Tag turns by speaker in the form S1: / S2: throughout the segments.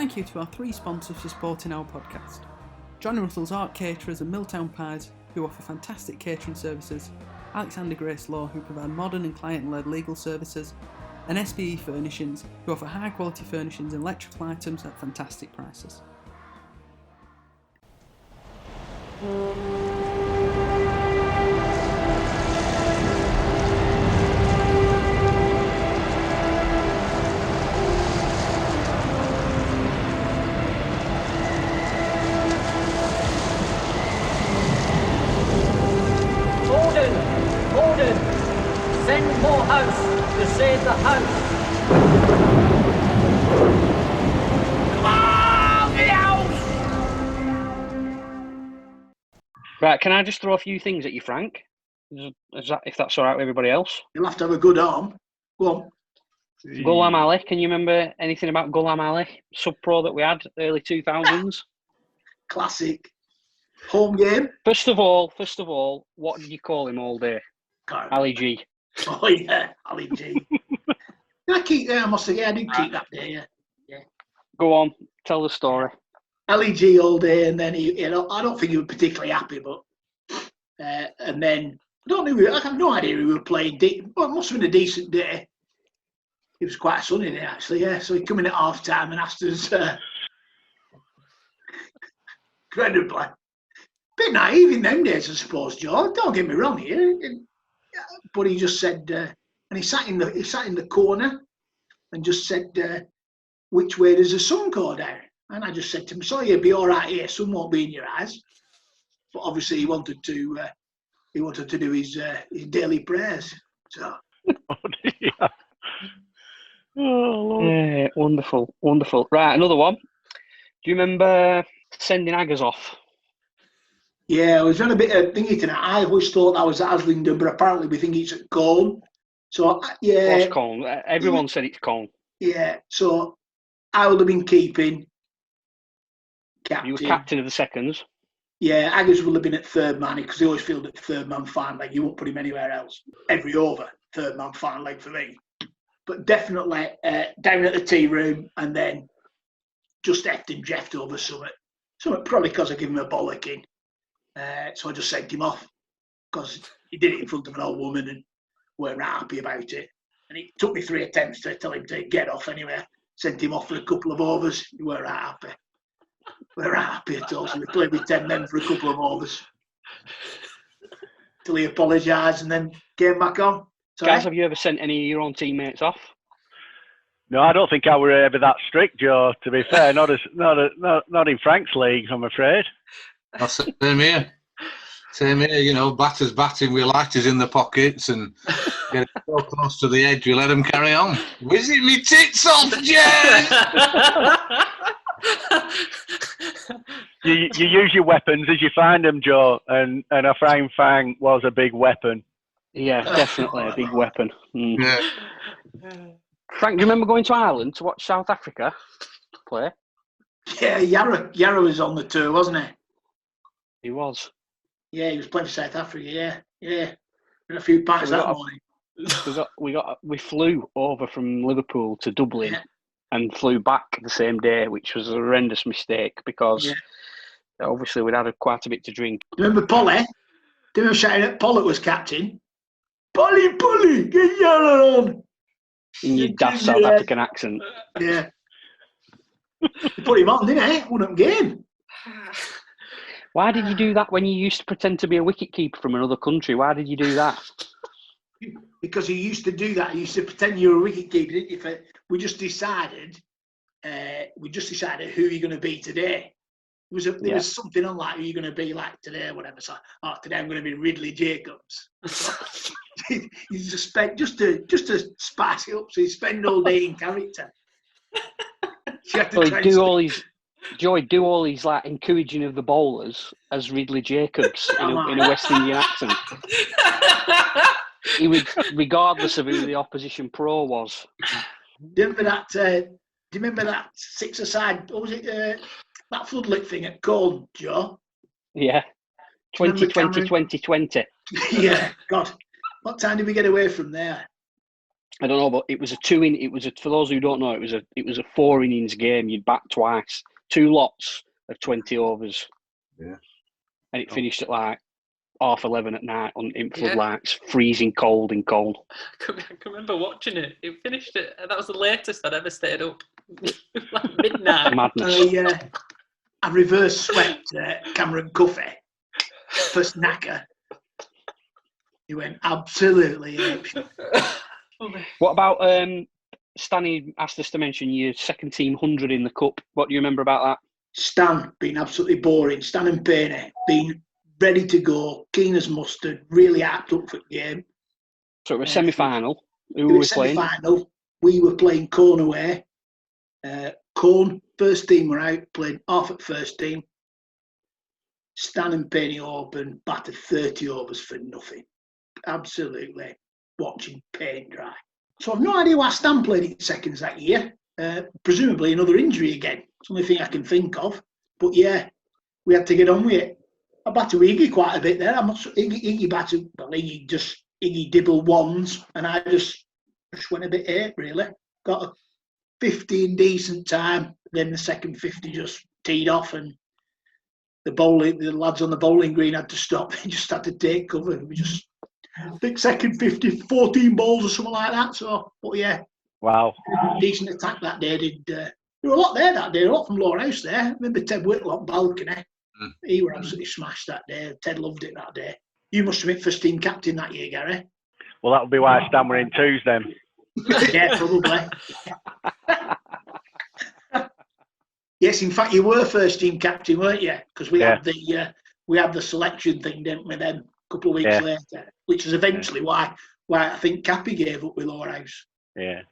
S1: thank you to our 3 sponsors for supporting our podcast. Johnny Russell's Art Caterers and Milltown Pies, who offer fantastic catering services, Alexander Grace Law, who provide modern and client-led legal services, and SBE Furnishings, who offer high-quality furnishings and electrical items at fantastic prices.
S2: Gordon, send more house to save the house. Come on, the house!
S3: Right, can I just throw a few things at you, Frank? If that's all right with everybody else?
S4: You'll have to have a good arm. Go on.
S3: Ghulam Ali, can you remember anything about Ghulam Ali? Sub-pro that we had, early 2000s?
S4: Classic. Home game.
S3: First of all, what did you call him all day? Ali G.
S4: Oh, yeah, Ali G. Did I keep that? I must have, I did keep that day, yeah. Go
S3: on, tell the story.
S4: Ali G all day, and then he, I don't think he was particularly happy, but, and then, I have no idea who we were playing. Well, it must have been a decent day. It was quite a sunny day, actually, yeah. So he come in at half time and asked us, incredibly. Bit naive in them days, I suppose, Joe. Don't get me wrong here. But he just said, and he sat in the corner and just said, which way does the sun go down? And I just said to him, so you'll be all right here, sun won't be in your eyes. But obviously he wanted to do his daily prayers. So.
S3: Oh, Lord. Yeah, wonderful. Right, another one. Do you remember sending Aggers off?
S4: Yeah, I was on a bit of thingy tonight. I always thought that was at Aslington, but apparently we think it's at Colne. So, yeah.
S3: It's Colne. Everyone said it's Colne.
S4: Yeah, so I would have been keeping captain.
S3: You were captain of the seconds.
S4: Yeah, Aggers would have been at third man because he always fielded at third man fine leg. You won't put him anywhere else. Every over, third man fine leg for me. But definitely down at the tea room and then just effed and jeffed over something. Probably because I gave him a bollocking. So I just sent him off because he did it in front of an old woman and weren't happy about it. And it took me 3 attempts to tell him to get off anyway. Sent him off for a couple of overs. He weren't happy. Weren't happy at all. So we played with 10 men for a couple of overs. Till he apologised and then came back on. Sorry?
S3: Guys, have you ever sent any of your own teammates off?
S5: No, I don't think I were ever that strict, Joe. To be fair, not in Frank's league, I'm afraid.
S6: Same here. You know, batters batting with lighters in the pockets and get so close to the edge, we let them carry on. Whizzing me tits off, Jez!
S5: you use your weapons as you find them, Joe, and a frying fang was a big weapon.
S3: Yeah, definitely a big weapon. Mm.
S6: Yeah.
S3: Frank, do you remember going to Ireland to watch South Africa play?
S4: Yeah, Yarra was on the tour, wasn't he?
S3: He was.
S4: Yeah, he was playing for South Africa. Yeah. A few pints that morning.
S3: We flew over from Liverpool to Dublin and flew back the same day, which was a horrendous mistake because obviously we'd had quite a bit to drink.
S4: Remember Polly? Do you remember shouting at Polly was captain? Polly, get Yarra on!
S3: In your daft South African accent.
S4: Yeah. You put him on, didn't he? Won them game.
S3: Why did you do that when you used to pretend to be a wicketkeeper from another country? Why did you do that?
S4: Because you used to do that. You used to pretend you were a wicketkeeper. If we just decided who you're going to be today. There was something on like who you're going to be like today, or whatever. So, today I'm going to be Ridley Jacobs. You just to spice it up, so you spend all day in character.
S3: Joey do all these like encouraging of the bowlers as Ridley Jacobs in a West Indian accent. He would, regardless of who the opposition pro was.
S4: Do you remember that six-a-side? What was it? That floodlit thing at Colne, Joe?
S3: Yeah. 2020.
S4: Yeah. God, what time did we get away from there?
S3: I don't know, but it was a for those who don't know, it was a 4 innings game. You'd bat twice, 2 lots of 20 overs.
S6: Yeah.
S3: And it finished at like 11:30 at night in floodlights, freezing cold in Cole.
S7: I can remember watching it. It finished that was the latest I'd ever stayed up. Like midnight.
S3: Madness.
S4: I reverse swept Cameron Cuffey for snacker. He went absolutely apeshit.
S3: What about Stanley asked us to mention your second team 100 in the cup. What do you remember about that?
S4: Stan being absolutely boring. Stan and Payne being ready to go, keen as mustard, really apt up for the game.
S3: So it was semi-final. Who were we playing?
S4: Semi-final. We were playing Corn away. Corn, first team were out, played half at first team. Stan and Payne open, batted 30 overs for nothing. Absolutely watching paint dry. So I've no idea why Stan played in seconds that year. Presumably another injury again. It's the only thing I can think of. But yeah, we had to get on with it. I batted with Iggy quite a bit there. Iggy batted, well, Iggy dibble ones, and I just went a bit ape, really. Got a 50 in decent time, then the second 50 just teed off, and the lads on the bowling green had to stop. They just had to take cover. We just, I think second 50, 14 balls or something like that. So, but yeah.
S5: Wow.
S4: Decent attack that day. There were a lot there that day, a lot from Lowerhouse there. I remember Ted Whitlock, balcony. He were absolutely smashed that day. Ted loved it that day. You must have been first team captain that year, Gary.
S5: Well, that would be why Stan were in twos then.
S4: Yeah, probably. Yes, in fact, you were first team captain, weren't you? Because we had the selection thing, didn't we? Then a couple of weeks later, which is eventually why I think Cappy gave up with Lowerhouse.
S5: Yeah.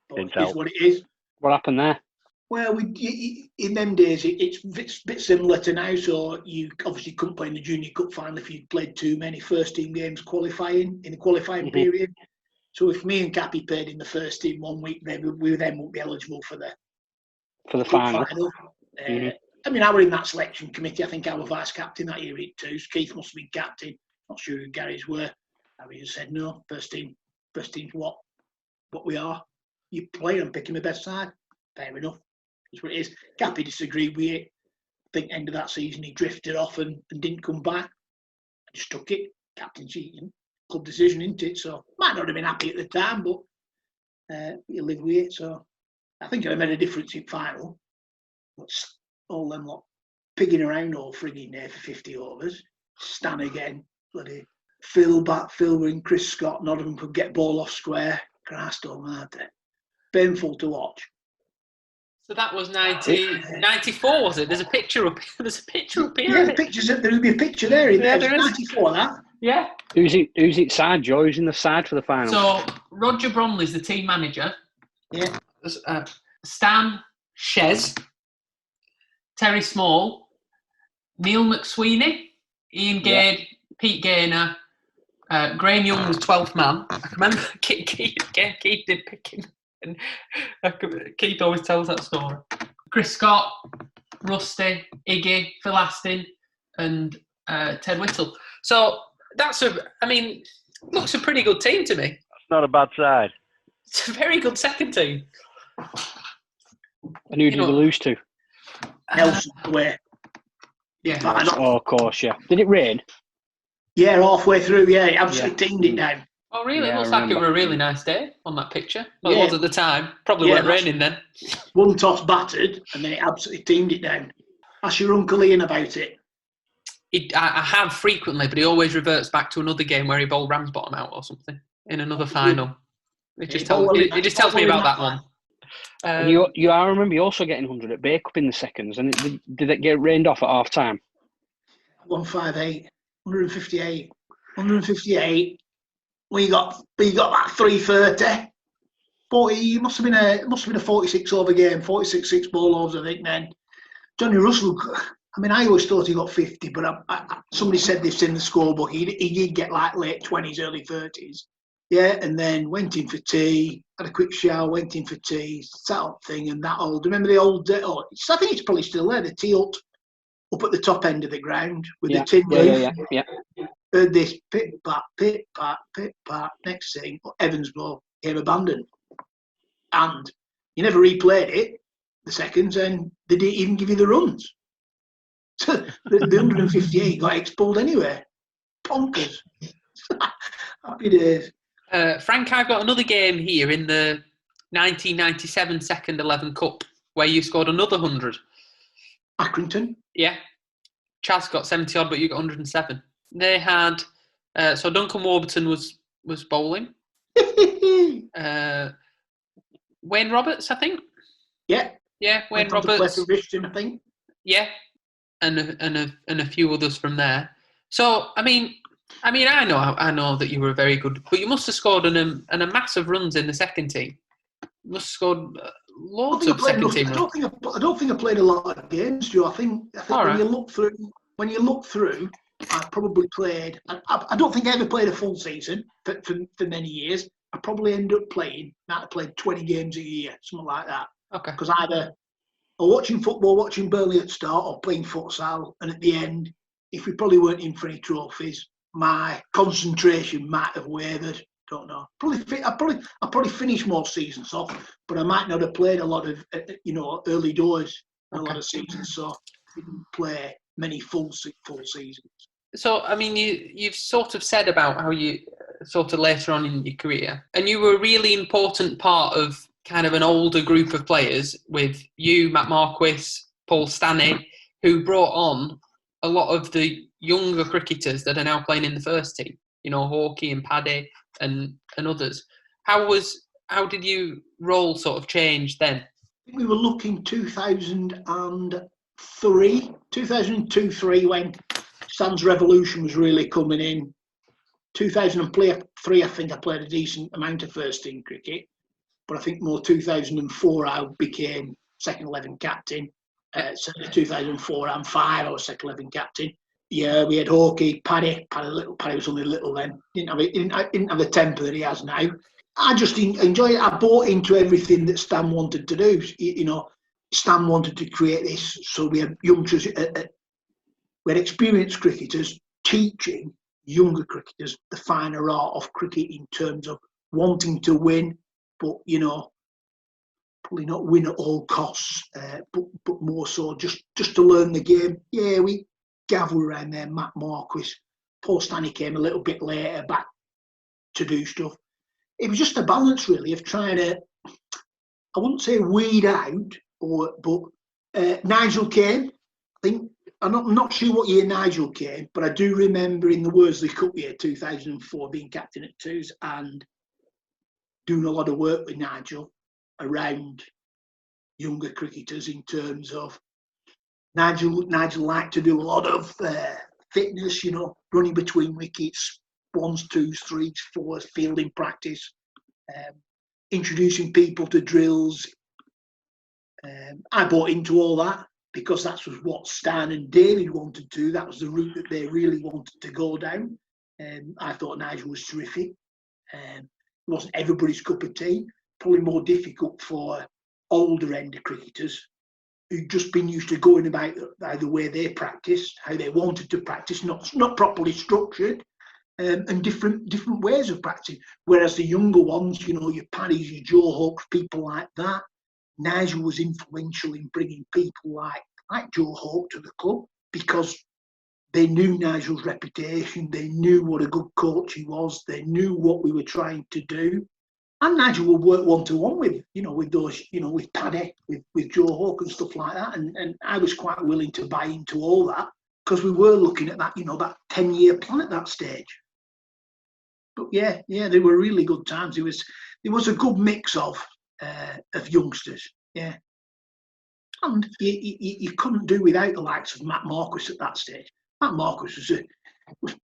S4: But it is what it is.
S3: What happened there?
S4: Well, in them days, it's a bit similar to now. So you obviously couldn't play in the Junior Cup final if you'd played too many first team games qualifying in the qualifying period. So if me and Cappy played in the first team 1 week, then we then won't be eligible for the
S3: final.
S4: I mean, I were in that selection committee. I think I was vice captain that year too. Keith must have been captain. Not sure who Gary's were. Harry just said no. First team's what we are. You play and picking the best side. Fair enough. That's what it is. Cappy disagreed with it. I think end of that season he drifted off and didn't come back. I just took it. Captaincy, club decision, isn't it? So might not have been happy at the time, but you live with it. So I think it made a difference in final. But all them lot pigging around all frigging there for 50 overs. Stan again, bloody Phil and Chris Scott, none of them could get ball off square. Christ almighty. Painful to watch.
S7: So that was 94, was it? There's a picture up here.
S4: Yeah, the pictures. There'll be a picture there.
S7: Yeah, there is.
S4: 94, that.
S7: Yeah.
S3: Who's it side, Joe? Who's in the side for the final?
S7: So Roger Bromley's the team manager.
S4: Yeah.
S7: Stan Shez, Terry Small, Neil McSweeney, Ian Gade, Pete Gaynor, Graham Young was 12th man. I can remember Keith did pick him. And Keith always tells that story. Chris Scott, Rusty, Iggy, Phil Astin, and Ted Whittle. So looks a pretty good team to me.
S5: It's not a bad side.
S7: It's a very good second team.
S3: And who did we lose to?
S4: Nelson away.
S7: Yeah.
S3: Oh, of course, yeah. Did it rain?
S4: Yeah, halfway through, it absolutely teamed it down.
S7: Oh, really?
S3: Yeah,
S7: It looks like it were a really nice day on that picture. Well,
S4: Yeah.
S7: it was at the time. Probably weren't raining then.
S4: One toss battered, and then it absolutely teamed it down. Ask your Uncle Ian about it.
S7: I have frequently, but he always reverts back to another game where he bowled Ramsbottom out or something in another final. He just tells me about that one.
S3: I remember you also getting 100 at Bake Up in the seconds, and did it get rained off at half time?
S4: 158, 158. We got that 330. 40. It must have been a 46 over game, 46 6 ball overs, I think. Then Johnny Russell. I mean, I always thought he got 50, but somebody said this in the scorebook. He did get like late 20s, early 30s. Yeah, and then went in for tea, had a quick shower, went in for tea, sat up thing, and that old. Remember the old? I think it's probably still there. The tea hut up at the top end of the ground with the tin roof.
S3: Yeah.
S4: Heard this pit pat. Next thing, Evans ball. became abandoned. And you never replayed it, the seconds, and they didn't even give you the runs. So the 158 got expelled anyway. Bonkers. Happy days.
S7: Frank, I've got another game here in the 1997 Second 11 Cup where you scored another 100.
S4: Accrington.
S7: Yeah. Chaz got 70 odd, but you got 107. They had so Duncan Warburton was bowling. Wayne Roberts, I think.
S4: Yeah.
S7: Yeah, Wayne
S4: Went on to play
S7: Roberts.
S4: for Richton, I think.
S7: Yeah, and a few others from there. So I mean, I know that you were very good, but you must have scored a massive runs in the second team. You must have scored loads of second team runs.
S4: I don't think I played a lot of games, Joe. I think
S7: All
S4: when you look through, I probably played. I don't think I ever played a full season for many years. I probably ended up playing. Might have played 20 games a year, something like that.
S7: Okay.
S4: Because either or watching football, watching Burnley at start, or playing futsal, and at the end, if we probably weren't in for any trophies, my concentration might have wavered. Don't know. I probably finished more seasons off, but I might not have played a lot of early doors a lot of seasons, so I didn't play many full seasons.
S7: So I mean, you've sort of said about how you sort of later on in your career, and you were a really important part of kind of an older group of players with you, Matt Marquis, Paul Stanley, who brought on a lot of the younger cricketers that are now playing in the first team. You know, Hawkey and Paddy and others. How did your role sort of change then?
S4: We were looking 2002-3 when Stan's revolution was really coming in. 2003, I think I played a decent amount of first team cricket, but I think more 2004 I became second 11 captain. So 2004 and 5 I was second 11 captain. Yeah, we had Hawkey, Paddy was only little then. Didn't have the temper that he has now. I just enjoy it. I bought into everything that Stan wanted to do. You know, Stan wanted to create this, so we had youngsters, we had experienced cricketers teaching younger cricketers the finer art of cricket in terms of wanting to win, but probably not win at all costs, but more so just to learn the game. Yeah, Gav were around there, Matt Marquis, Paul Stanley came a little bit later back to do stuff. It was just a balance really of trying to, I wouldn't say weed out, but Nigel came. I think I'm not sure what year Nigel came, but I do remember in the Worsley Cup year 2004 being captain at twos and doing a lot of work with Nigel around younger cricketers in terms of Nigel liked to do a lot of fitness, running between wickets, 1s, 2s, 3s, 4s, fielding practice, introducing people to drills. I bought into all that because that was what Stan and David wanted to do. That was the route that they really wanted to go down. I thought Nigel was terrific. It wasn't everybody's cup of tea. Probably more difficult for older end cricketers who'd just been used to going about the way they practiced, how they wanted to practice, not properly structured, and different ways of practicing. Whereas the younger ones, your Paddies, your Joe Hawks, people like that, Nigel was influential in bringing people like Joe Hawk to the club because they knew Nigel's reputation, they knew what a good coach he was, they knew what we were trying to do. And Nigel would work one-to-one with those, with Paddy, with Joe Hawk and stuff like that. And I was quite willing to buy into all that because we were looking at that, that 10-year plan at that stage. But yeah, they were really good times. There was a good mix of youngsters, yeah. And you couldn't do without the likes of Matt Marquis at that stage. Matt Marquis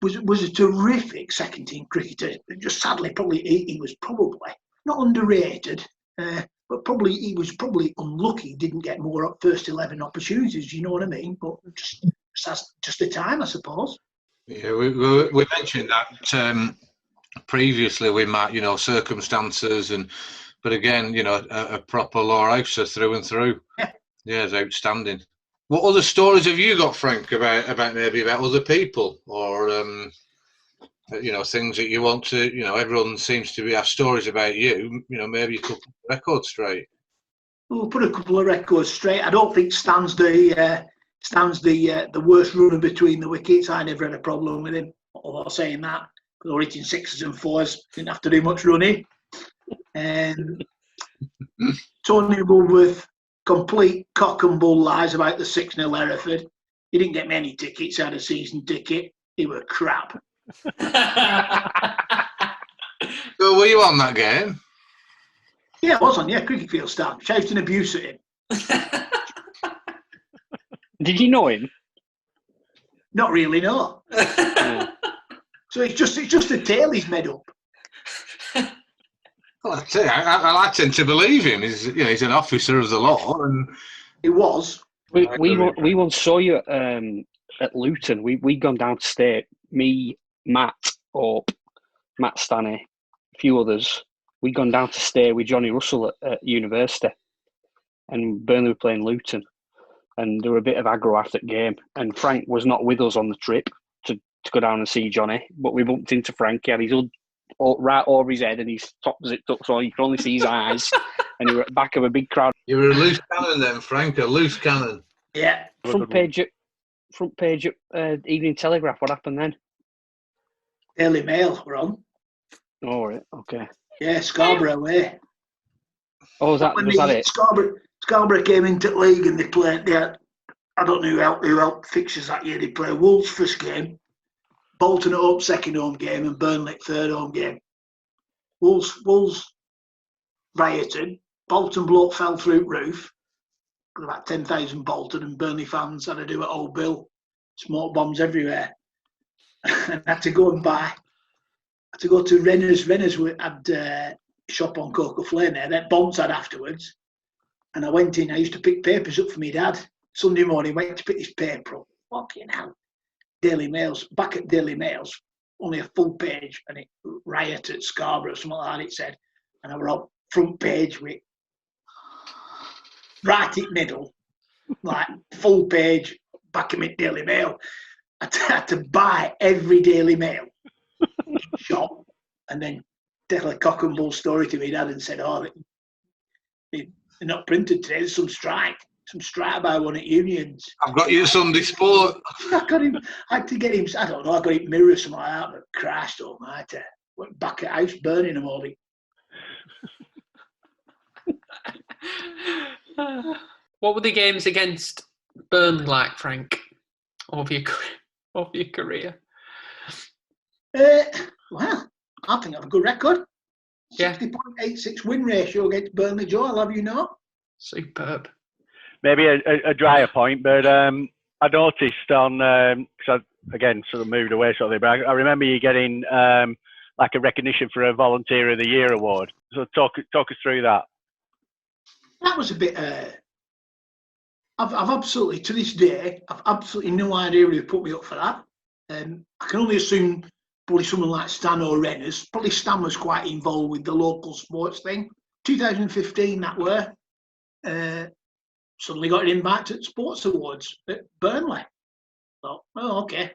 S4: was a terrific second team cricketer. Just sadly, he was probably not underrated, but he was probably unlucky. He didn't get more first 11 opportunities. You know what I mean? But just the time, I suppose.
S6: Yeah, we mentioned that previously with Matt. Circumstances but again, a proper Lowerhouser through and through. Yeah, it's outstanding. What other stories have you got, Frank, about maybe about other people or things that you want to, everyone seems to have stories about you, maybe you could put the record straight.
S4: We'll put a couple of records straight. I don't think Stan's the worst runner between the wickets. I never had a problem with him, although saying that, because I was hitting 6s and 4s, didn't have to do much running. And Tony Woodworth, complete cock and bull lies about the 6-0 Hereford. He didn't get me any tickets, he had a season ticket. He were crap.
S6: So were you on that game?
S4: Yeah, I was on, cricket field stand, shouting abuse at him.
S3: Did you know him?
S4: Not really, no. So it's just a tale he's made up.
S6: Well, I tell you, I tend to believe him. He's an officer of the law, and
S4: He was.
S3: We once saw you at Luton. We'd gone down to stay. Me, Matt, Matt Stanley, a few others. We'd gone down to stay with Johnny Russell at university, and Burnley were playing Luton, and there were a bit of aggro after the game. And Frank was not with us on the trip to go down and see Johnny, but we bumped into Frank. He had his hood right over his head and his top zipped up, so you could only see his eyes. And he was at the back of a big crowd.
S6: you were a loose cannon then, Frank, a loose cannon.
S4: Yeah.
S3: Front page at Evening Telegraph. What happened then?
S4: Daily Mail were on.
S3: Oh, right, okay.
S4: Yeah, Scarborough away.
S3: Oh, was that it?
S4: Scarborough came into the league and they played there. I don't know who helped fixtures that year. They played Wolves first game, Bolton at home second home game, and Burnley third home game. Wolves rioted. Bolton bloke fell through roof. About 10,000 Bolton and Burnley fans had to do at Old Bill. Smoke bombs everywhere. And I had to go to Renner's. Renner's had a shop on Coca Lane there. That Bonds had afterwards. And I went in. I used to pick papers up for my dad. Sunday morning, went to pick this paper up. Fucking hell. Daily Mail's. Back at Daily Mail's. Only a full page. And it riot at Scarborough, something like that it said. And I were on front page with right in middle. Like full page. Back of my Daily Mail. I had to buy every Daily Mail shop and then tell a cock and bull story to my dad and said, "Oh, they're not printed today. There's some strike by one at Unions."
S6: I've got you Sunday Sport.
S4: I had to get him. I don't know. I got him mirrors or something like that, but Christ almighty, went back at house burning them all.
S7: What were the games against Burnley like, Frank, over your career?
S4: Well, I think I have a good record.
S7: Yeah.
S4: 60.86 win ratio against Burnley, Joe. I'll have you know.
S7: Superb.
S5: Maybe a drier point, but I noticed on, because I, again, sort of moved away sort of, but I remember you getting like a recognition for a Volunteer of the Year award. So talk us through that.
S4: That was a bit. I've absolutely, to this day, I've absolutely no idea who put me up for that. I can only assume probably someone like Stan or Renners. Probably Stan was quite involved with the local sports thing. 2015, that were. Suddenly got an invite to Sports Awards at Burnley. Thought, oh, okay.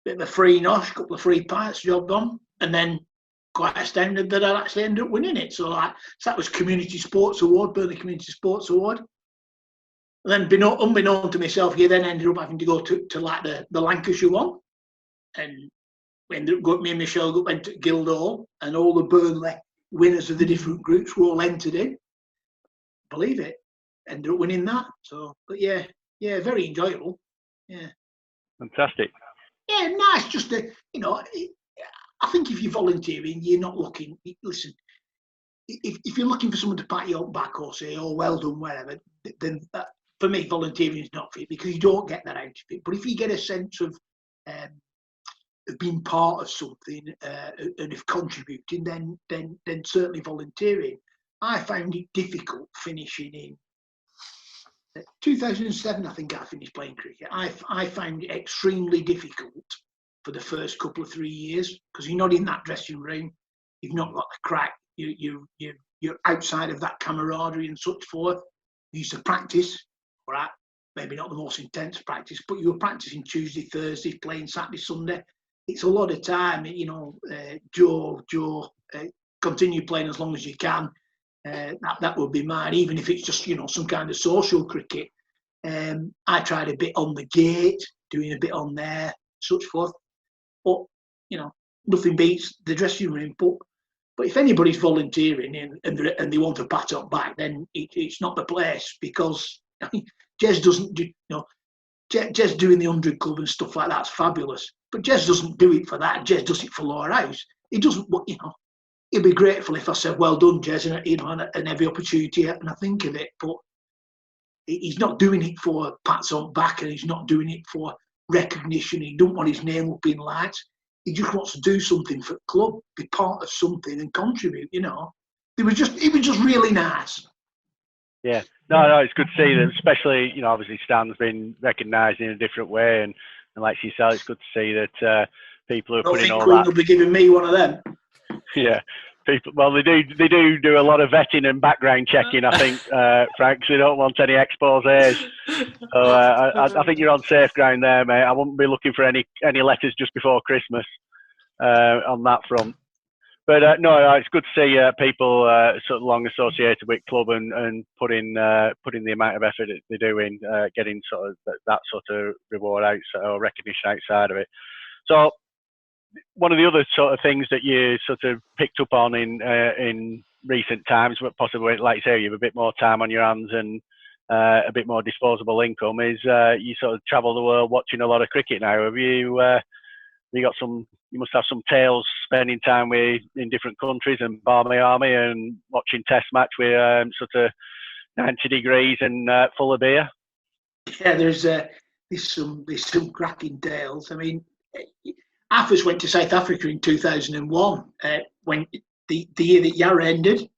S4: Bit of a free nosh, couple of free pints, job done. And then quite astounded that I'd actually ended up winning it. So that was Community Sports Award, Burnley Community Sports Award. And then, unbeknown to myself, you then ended up having to go to like the Lancashire one. And we ended up going, me and Michelle went to Guildhall, and all the Burnley winners of the different groups were all entered in. Believe it. Ended up winning that. So, but yeah, very enjoyable. Yeah.
S5: Fantastic.
S4: Yeah, nice. Just to, I think if you're volunteering, you're not looking. Listen, if you're looking for someone to pat you on the back or say, "Oh, well done," whatever, then for me, volunteering is not for you because you don't get that out of it. But if you get a sense of being part of something and of contributing, then certainly volunteering. I found it difficult finishing in 2007. I think I finished playing cricket. I found it extremely difficult for the first couple of 3 years because you're not in that dressing room. You've not got the crack. You're outside of that camaraderie and such forth. You used to practice, right? Maybe not the most intense practice, but you were practicing Tuesday, Thursday, playing Saturday, Sunday. it's a lot of time. You know, Joe, continue playing as long as you can. That would be mine, even if it's just, you know, some kind of social cricket. I tried a bit on the gate, doing a bit on there, such forth. But, you know, nothing beats the dressing room. But if anybody's volunteering and they want a pat on back, then it's not the place, because Jez doesn't do, you know, Jez doing the 100 Club and stuff like that's fabulous. But Jez doesn't do it for that. Jez does it for Lowerhouse. He doesn't, you know, he'd be grateful if I said, "Well done, Jez," and, you know, and every opportunity and I think of it. But he's not doing it for pats on back, and he's not doing it for recognition. He don't want his name up in lights. He just wants to do something for the club, be part of something and contribute, you know. It was just really nice.
S5: Yeah. No, it's good to see that, especially, you know, obviously Stan's been recognised in a different way, and like you said, it's good to see that people are putting all
S4: Queen
S5: that.
S4: will be giving me one of them.
S5: Yeah. People, well, they do a lot of vetting and background checking, I think, Frank, so they don't want any exposés. So I think you're on safe ground there, mate. I wouldn't be looking for any letters just before Christmas on that front. But no, it's good to see people sort of long associated with club and putting the amount of effort that they do in getting sort of that sort of reward or recognition outside of it. So one of the other sort of things that you sort of picked up on in recent times, but possibly, like you say, you have a bit more time on your hands and a bit more disposable income, is you sort of travel the world watching a lot of cricket now. Have you got some? You must have some tales spending time in different countries and Barmy Army and watching Test match with sort of 90 degrees and full of beer. Yeah,
S4: there's some cracking tales. I mean, I first went to South Africa in 2001 when the year that Yarra ended,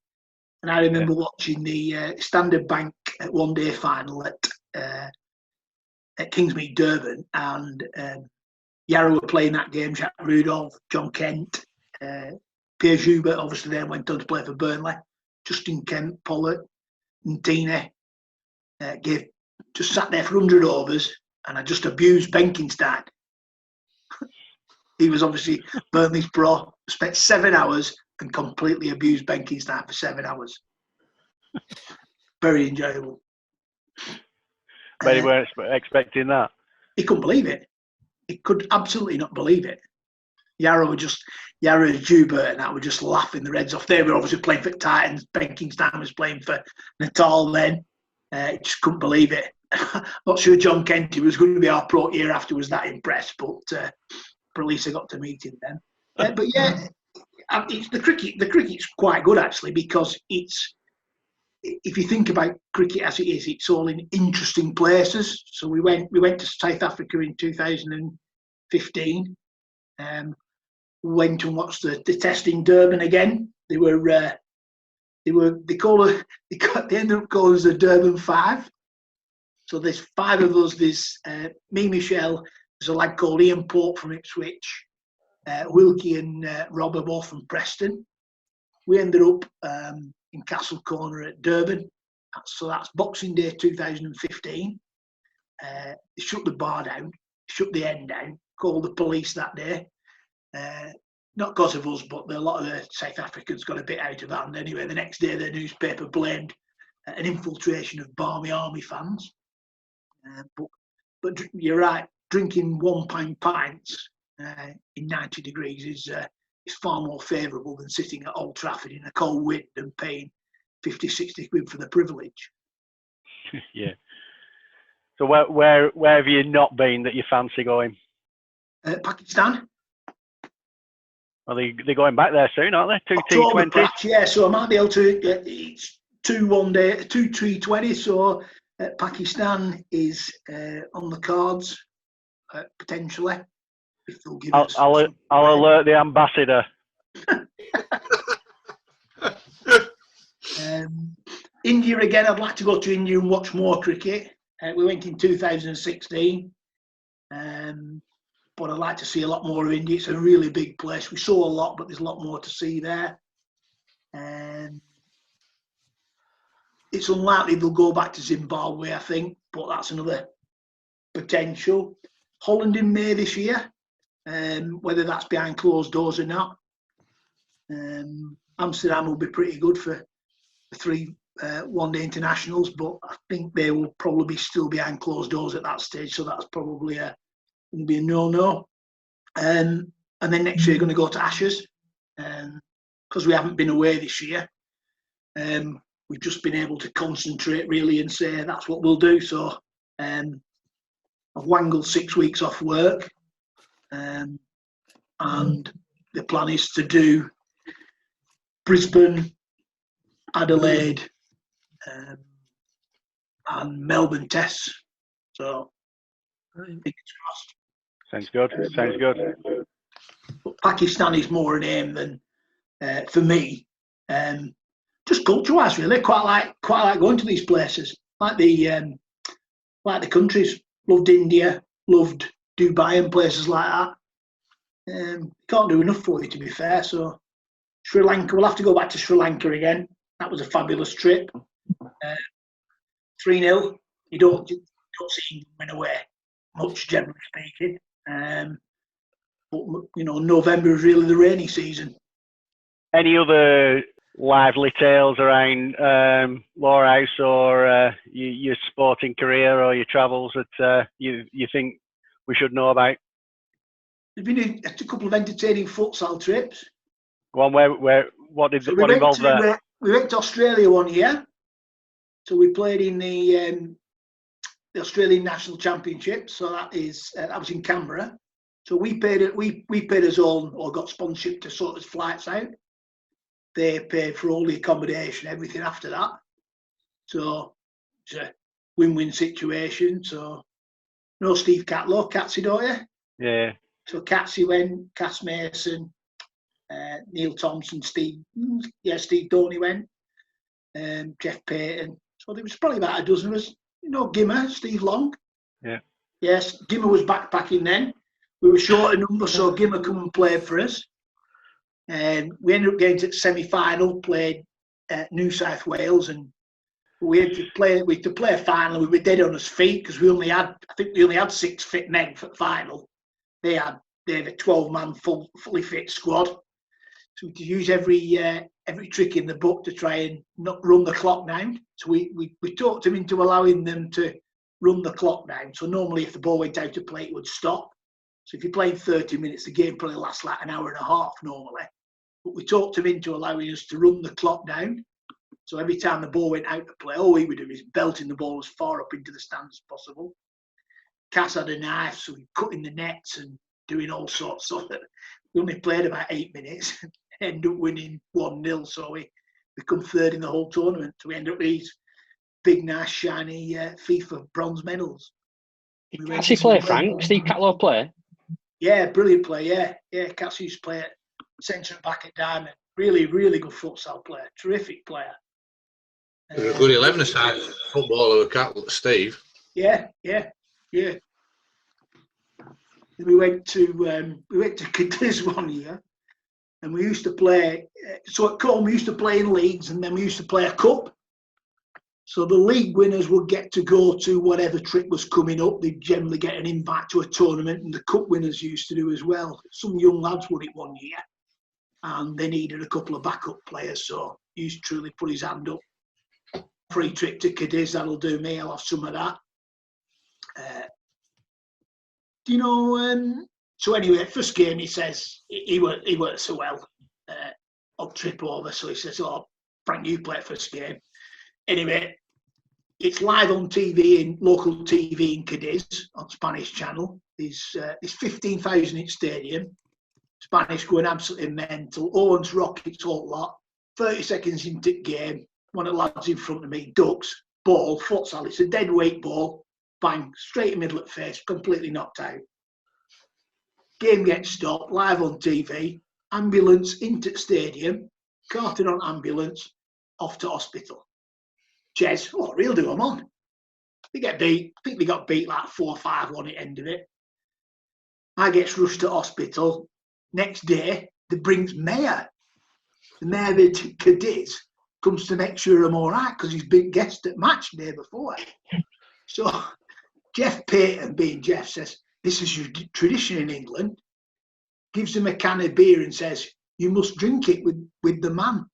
S4: and I remember watching the Standard Bank one-day final at Kingsmead, Durban, and Yarra were playing that game. Jack Rudolph, John Kent, Pierre Joubert obviously then went on to play for Burnley. Justin Kent, Pollard, and Tina just sat there for 100 overs, and I just abused Benkenstein. He was obviously Burnley's pro. Spent 7 hours and completely abused Benkenstein for 7 hours. Very enjoyable.
S5: But he weren't expecting that.
S4: He couldn't believe it. He could absolutely not believe it. Yarra and Joubert and that were just laughing their heads off. They were obviously playing for Titans. Benkenstein was playing for Natal then. He just couldn't believe it. Not sure John Kent, who was going to be our pro year after, was that impressed, but at least I got to meet him then. But yeah, it's the cricket's quite good actually, because it's, if you think about cricket as it is, it's all in interesting places. So we went to South Africa in 2015. Went and watched the test in Durban again. They ended up calling us the Durban Five. So there's 5 of us. There's me, Michelle. There's a lad called Ian Pope from Ipswich. Wilkie and Rob are both from Preston. We ended up in Castle Corner at Durban. So that's Boxing Day 2015. They shut the bar down, shut the end down, called the police that day. Not because of us, but a lot of the South Africans got a bit out of hand. Anyway, the next day the newspaper blamed an infiltration of Barmy Army fans. But you're right, drinking £1 pints in 90 degrees is far more favourable than sitting at Old Trafford in a cold wind and paying 50, 60 quid for the privilege.
S5: Yeah. So where have you not been that you fancy going?
S4: Pakistan.
S5: Well, they're going back there soon, aren't they? 2 T20.
S4: Yeah, so I might be able to. It's 2 1-day, 2 T20. So Pakistan is on the cards potentially. If they'll give us.
S5: I'll alert the ambassador.
S4: India again. I'd like to go to India and watch more cricket. We went in 2016. But I'd like to see a lot more of India. It's a really big place. We saw a lot, but there's a lot more to see there. It's unlikely they'll go back to Zimbabwe, I think, but that's another potential. Holland in May this year. whether that's behind closed doors or not. Amsterdam will be pretty good for the 3 one-day internationals, but I think they will probably still behind closed doors at that stage, so that's probably going to be a no-no. And then next year, going to go to Ashes, because we haven't been away this year. We've just been able to concentrate really and say that's what we'll do. So I've wangled 6 weeks off work, and the plan is to do Brisbane, Adelaide, and Melbourne tests. So fingers crossed.
S5: Sounds good. Sounds good.
S4: But Pakistan is more an aim than for me. Just culture-wise, really, quite like going to these places, like the countries. Loved India, loved Dubai and places like that. Can't do enough for you, to be fair. So Sri Lanka, we'll have to go back to Sri Lanka again. That was a fabulous trip. 3-0. You don't see England win away much, generally speaking. But November is really the rainy season.
S5: Any other lively tales around Lowerhouse or your sporting career or your travels that you think we should know about?
S4: There's been a couple of entertaining futsal trips.
S5: One what involved there?
S4: We went to Australia one year, so we played in the Australian National Championship. So that was in Canberra. So we paid us all, or got sponsorship to sort us flights out. They paid for all the accommodation, everything after that. So it's a win-win situation. So Steve Catlow, Catsy, don't you?
S5: Yeah. So
S4: Catsy went, Cass Mason, Neil Thompson, Steve Doney went, Jeff Payton. So there was probably about a dozen of us. Gimmer, Steve Long.
S5: Yeah.
S4: Yes, Gimmer was backpacking then. We were short a number, so Gimmer come and played for us. And we ended up getting to the semi-final, played New South Wales, and we had to play a final. We were dead on his feet because we only had 6 fit men for the final. They had a 12-man fully fit squad. So we had to use every trick in the book to try and not run the clock down. So we talked them into allowing them to run the clock down. So normally if the ball went out of play, it would stop. So if you're playing 30 minutes, the game probably lasts like an hour and a half normally. But we talked him into allowing us to run the clock down. So every time the ball went out to play, all we would do is belting the ball as far up into the stands as possible. Cass had a knife, so we cut in the nets and doing all sorts. So that we only played about 8 minutes and ended up winning 1-0. So we come third in the whole tournament. So we ended up with these big, nice, shiny FIFA bronze medals.
S3: Cassie play, Frank? Steve Catlow play?
S4: Yeah, brilliant player. Yeah, Cassie used to play at centre back at Diamond. Really, really good futsal player. Terrific player.
S6: There's a good 11-a-side footballer, Steve.
S4: Yeah. We went to Cadiz one year, and we used to play. So at Colm, we used to play in leagues, and then we used to play a cup. So the league winners would get to go to whatever trip was coming up. They'd generally get an invite to a tournament, and the cup winners used to do as well. Some young lads won it one year, and they needed a couple of backup players. So he used to truly put his hand up. Free trip to Cadiz, that'll do me. I'll have some of that. So anyway, first game he says he worked so well on trip over. So he says, "Oh, Frank, you play first game." Anyway, it's live on TV, in local TV in Cadiz on Spanish channel. There's 15,000 in stadium. Spanish going absolutely mental. Owens Rockets all lot. 30 seconds into the game, one of the lads in front of me ducks, ball, futsal. It's a dead weight ball. Bang, straight in the middle of the face, completely knocked out. Game gets stopped, live on TV. Ambulance into the stadium. Carted on ambulance, off to hospital. Ches, what real do I'm on? They get beat. I think they got beat like 4-5-1 at the end of it. I gets rushed to hospital. Next day, they brings Mayor. The Mayor of Cadiz comes to make sure I'm all right because he's been guest at match the day before. So Jeff Payton, being Jeff, says, "This is your tradition in England. gives him a can of beer and says, "You must drink it with the man."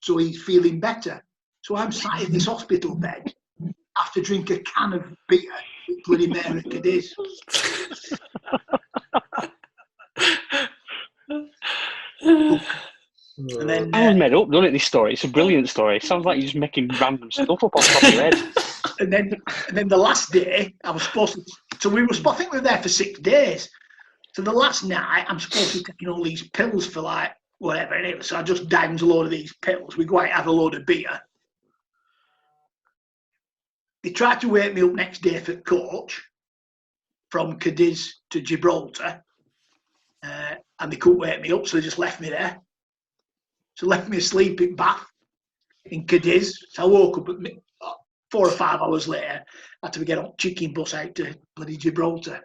S4: So he's feeling better. So I'm sat in this hospital bed after drink a can of beer with bloody Mary Cadiz. And then
S3: I was made up, doesn't it, this story? It's a brilliant story. It sounds like you're just making random stuff up on top of your head.
S4: and then the last day, I was supposed to. So I think we were there for 6 days. So the last night, I'm supposed to be taking all these pills for like whatever. Anyway, so I just downed a load of these pills. We go out and have a load of beer. They tried to wake me up next day for coach from Cadiz to Gibraltar, and they couldn't wake me up, so they just left me there. So left me asleep in Bath in Cadiz. So I woke up at 4 or 5 hours later. I had to get on a chicken bus out to bloody Gibraltar.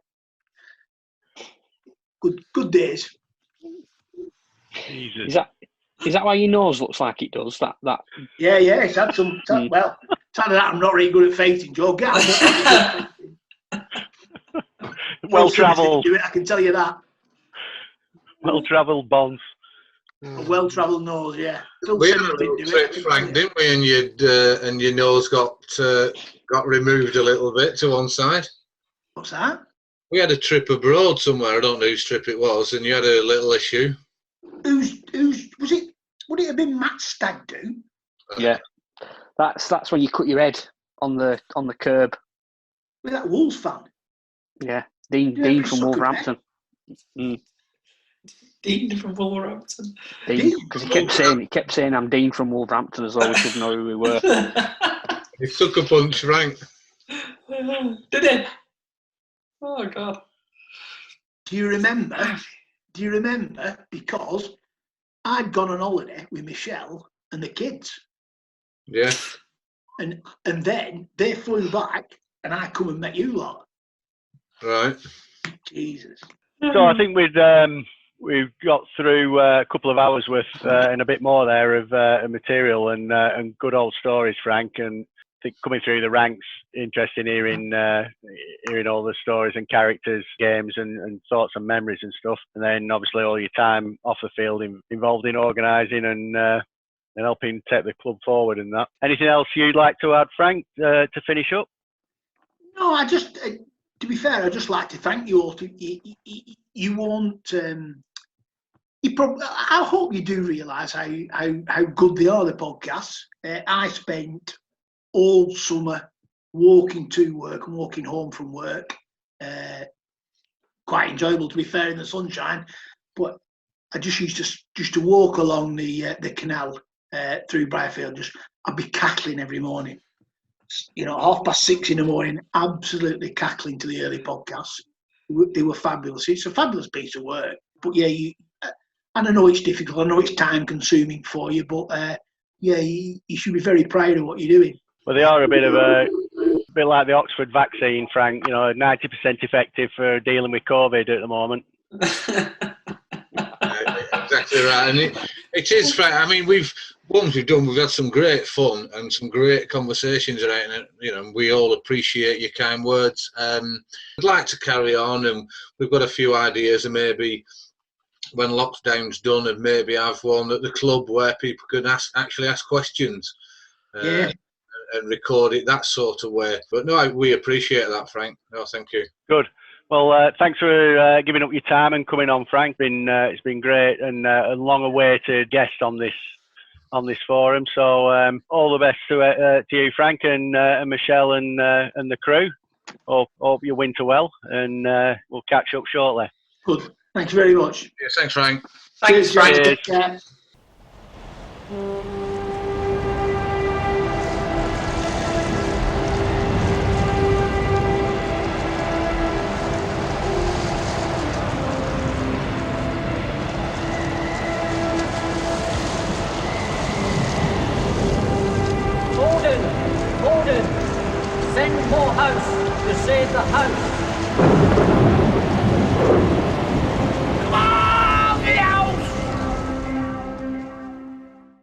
S4: Good days.
S5: Jesus.
S3: Is that why your nose looks like it does? That.
S4: Yeah. It's had some. Well, it's had that. I'm not really good at fainting, Joe.
S5: Well travelled.
S4: I can tell you that.
S5: Well travelled bonds.
S4: A well-travelled nose, yeah.
S6: We had a little trip, Frank, didn't we? And your nose got removed a little bit to one side.
S4: What's that?
S6: We had a trip abroad somewhere. I don't know whose trip it was, and you had a little issue.
S4: Who's was it? Would it have been Matt's stag do?
S3: Yeah, that's when you cut your head on the curb.
S4: With that Wolves fan?
S3: Yeah, Dean from Wolverhampton.
S7: Dean from Wolverhampton.
S3: Dean, because he kept saying I'm Dean from Wolverhampton as though we should know who we were.
S6: He took a punch, Frank.
S7: Did he? Oh God.
S4: Do you remember? Because I'd gone on holiday with Michelle and the kids.
S6: Yeah.
S4: And then they flew back, and I come and met you lot.
S6: Right.
S4: Jesus.
S5: So I think we've got through a couple of hours worth and a bit more there of material and good old stories, Frank. And I think coming through the ranks, interesting hearing all the stories and characters, games and thoughts and memories and stuff. And then obviously all your time off the field involved in organising and helping take the club forward and that. Anything else you'd like to add, Frank, to finish up?
S4: No, I just, to be fair, I'd just like to thank you all. You won't. I hope you do realise how good they are, the podcasts. I spent all summer walking to work and walking home from work. Quite enjoyable, to be fair, in the sunshine. But I just used to walk along the canal through Briarfield. I'd be cackling every morning. 6:30 in the morning, absolutely cackling to the early podcasts. They were fabulous. It's a fabulous piece of work. But yeah, and I know it's difficult. I know it's time consuming for you, but you should be very proud of what you're doing.
S5: Well, they are a bit like the Oxford vaccine, Frank. 90% effective for dealing with COVID at the moment.
S6: Exactly right, and it is, Frank. I mean, we've had some great fun and some great conversations around it. We all appreciate your kind words. I'd like to carry on, and we've got a few ideas, and maybe when lockdown's done, and maybe have one at the club where people can actually ask questions. And record it that sort of way. But no, we appreciate that, Frank. No, thank you.
S5: Good. Well, thanks for giving up your time and coming on, Frank. It's been great and a long-awaited guest on this forum. So all the best to you, Frank, and Michelle and the crew. Hope you winter well, and we'll catch up shortly.
S4: Good. Thank you very much.
S6: Yes, thanks, Frank.
S7: Thanks, Frank.
S5: Cheers.
S4: Take care.
S2: Gordon, send Morehouse to save the house.